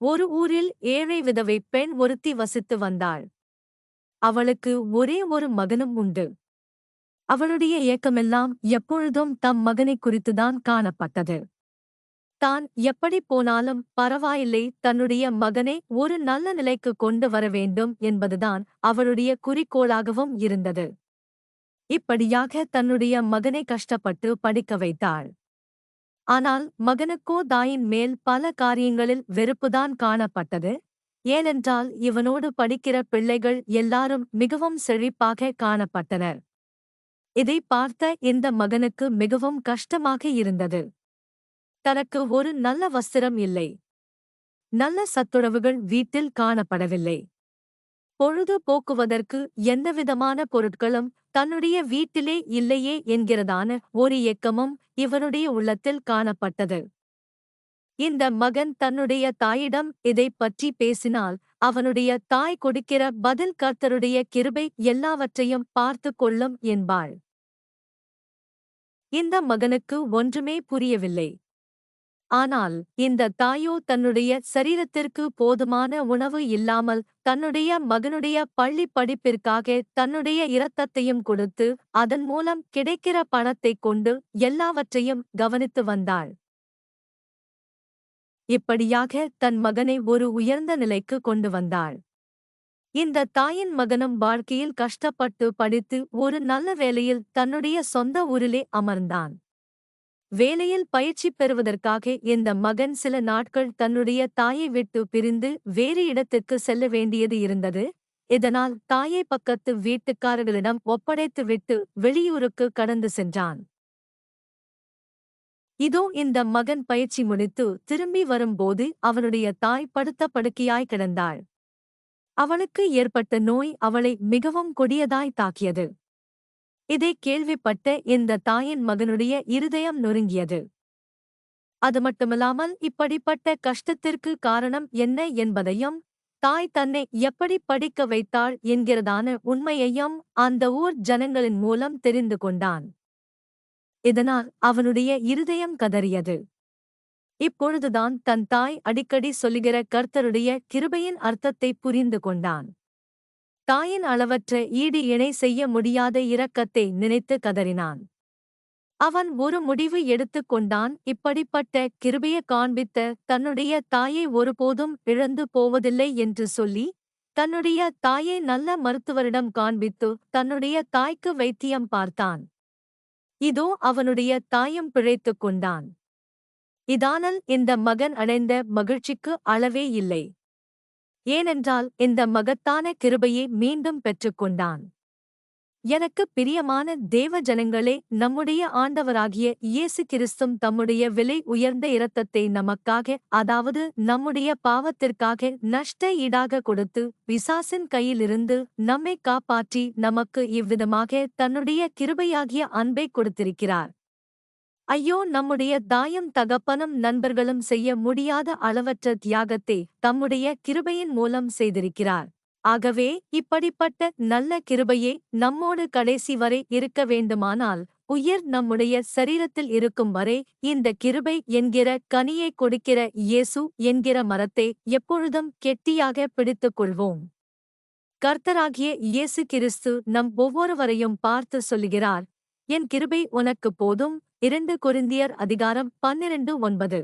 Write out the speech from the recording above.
ஒரு ஊரில் ஏழை விதவை பெண் ஒருத்தி வசித்து வந்தாள். அவளுக்கு ஒரே ஒரு மகனும் உண்டு. அவளுடைய ஏக்கமெல்லாம் எப்பொழுதும் தம் மகனைக் குறித்துதான் காணப்பட்டது. தான் எப்படி போனாலும் பரவாயில்லை, தன்னுடைய மகனை ஒரு நல்ல நிலைக்கு கொண்டு வர வேண்டும் என்பதுதான் அவளுடைய குறிக்கோளாகவும் இருந்தது. இப்படியாக தன்னுடைய மகனை கஷ்டப்பட்டு படிக்க வைத்தாள். ஆனால் மகனுக்கோ தாயின் மேல் பல காரியங்களில் வெறுப்புதான் காணப்பட்டது. ஏனென்றால் இவனோடு படிக்கிற பிள்ளைகள் எல்லாரும் மிகவும் செழிப்பாக காணப்பட்டனர். இதை பார்த்த இந்த மகனுக்கு மிகவும் கஷ்டமாக இருந்தது. தனக்கு ஒரு நல்ல வஸ்திரம் இல்லை. நல்ல சத்துணவுகள் வீட்டில் காணப்படவில்லை. பொழுது போக்குவதற்கு எந்தவிதமான பொருட்களும் தன்னுடைய வீட்டிலே இல்லையே என்கிறதான ஒரு ஏக்கமும் இவனுடைய உள்ளத்தில் காணப்பட்டது. இந்த மகன் தன்னுடைய தாயிடம் இதைப் பற்றி பேசினால் அவனுடைய தாய் கொடுக்கிற பதில் கர்த்தருடைய கிருபை எல்லாவற்றையும் பார்த்துக் கொள்ளும் என்பாள். இந்த மகனுக்கு ஒன்றுமே புரியவில்லை. ஆனால் இந்த தாயோ தன்னுடைய சரீரத்திற்கு போதுமான உணவு இல்லாமல் தன்னுடைய மகனுடைய பள்ளி படிப்பிற்காக தன்னுடைய இரத்தத்தையும் கொடுத்து அதன் மூலம் கிடைக்கிற பணத்தைக் கொண்டு எல்லாவற்றையும் கவனித்து வந்தாள். இப்படியாக தன் மகனை ஒரு உயர்ந்த நிலைக்கு கொண்டு வந்தாள். இந்த தாயின் மகனும் வாழ்க்கையில் கஷ்டப்பட்டு படித்து ஒரு நல்ல வேலையில் தன்னுடைய சொந்த ஊரிலே அமர்ந்தான். வேலையில் பயிற்சி பெறுவதற்காக இந்த மகன் சில நாட்கள் தன்னுடைய தாயை விட்டு பிரிந்து வேறு இடத்திற்கு செல்ல வேண்டியது இருந்தது. இதனால் தாயை பக்கத்து வீட்டுக்காரர்களிடம் ஒப்படைத்துவிட்டு வெளியூருக்கு கடந்து சென்றான். இதோ இந்த மகன் பயிற்சி முடித்து திரும்பி வரும்போது அவனுடைய தாய் படுத்த படுக்கையாய் கிடந்தாள். அவளுக்கு ஏற்பட்ட நோய் அவளை மிகவும் கொடியதாய் தாக்கியது. இதைக் கேள்விப்பட்ட இந்த தாயின் மகனுடைய இருதயம் நொறுங்கியது. அது மட்டுமல்லாமல் இப்படிப்பட்ட கஷ்டத்திற்கு காரணம் என்ன என்பதையும் தாய் தன்னை எப்படி படிக்க வைத்தாள் என்கிறதான உண்மையையும் அந்த ஊர் ஜனங்களின் மூலம் தெரிந்து கொண்டான். இதனால் அவனுடைய இருதயம் கதறியது. இப்பொழுதுதான் தன் தாய் அடிக்கடி சொல்லுகிற கர்த்தருடைய கிருபையின் அர்த்தத்தை புரிந்து கொண்டான். தாயின் அளவற்ற ஈடு இணை செய்ய முடியாத இரக்கத்தை நினைத்து கதறினான். அவன் ஒரு முடிவு எடுத்துக் கொண்டான். இப்படிப்பட்ட கிருபையை காண்பித்த தன்னுடைய தாயை ஒருபோதும் இழந்து போவதில்லை என்று சொல்லி தன்னுடைய தாயை நல்ல மருத்துவரிடம் காண்பித்து தன்னுடைய தாய்க்கு வைத்தியம் பார்த்தான். இதோ அவனுடைய தாயும் பிழைத்துக் கொண்டான். இதானல் இந்த மகன் அடைந்த மகிழ்ச்சிக்கு அளவே இல்லை. ஏனென்றால் இந்த மகத்தான கிருபையை மீண்டும் பெற்றுக்கொண்டான். எனக்கு பிரியமான தேவ ஜனங்களே, நம்முடைய ஆண்டவராகிய இயேசு கிறிஸ்தும் தம்முடைய விலை உயர்ந்த இரத்தத்தை நமக்காக, அதாவது நம்முடைய பாவத்திற்காக நஷ்ட ஈடாக கொடுத்து பிசாசின் கையிலிருந்து நம்மை காப்பாற்றி நமக்கு இவ்விதமாக தன்னுடைய கிருபையாகிய அன்பை கொடுத்திருக்கிறார். ஐயோ, நம்முடைய தாயும் தகப்பனும் நண்பர்களும் செய்ய முடியாத அளவற்ற தியாகத்தை தம்முடைய கிருபையின் மூலம் செய்திருக்கிறார். ஆகவே இப்படிப்பட்ட நல்ல கிருபையே நம்மோடு கடைசி வரை இருக்க வேண்டுமானால் உயிர் நம்முடைய சரீரத்தில் இருக்கும் வரை இந்த கிருபை என்கிற கனியை கொடுக்கிற இயேசு என்கிற மரத்தை எப்பொழுதும் கெட்டியாக பிடித்துக் கொள்வோம். கர்த்தராகிய இயேசு கிறிஸ்து நம் ஒவ்வொருவரையும் பார்த்து சொல்லுகிறார், என் கிருபை உனக்கு போதும். 2 கொரிந்தியர் அதிகாரம் 12:9.